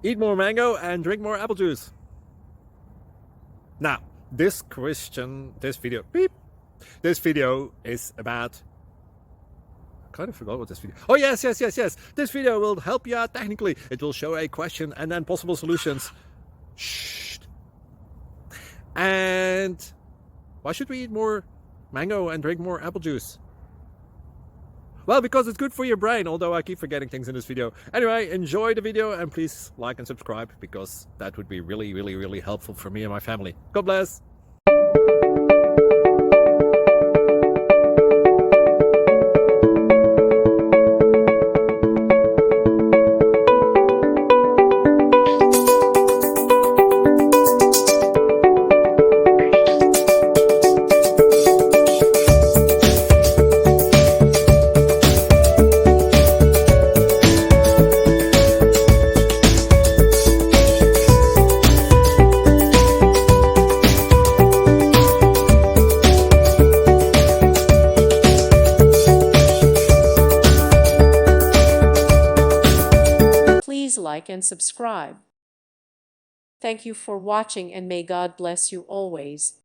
Eat more mango and drink more apple juice. Now, this video is about, I kind of forgot what this video. Oh, yes. This video will help you out technically. It will show a question and then possible solutions. Shh. And why should we eat more mango and drink more apple juice? Well, because it's good for your brain, although I keep forgetting things in this video. Anyway, enjoy the video and please like and subscribe, because that would be really helpful for me and my family. God bless. Please like and subscribe. Thank you for watching, and may God bless you always.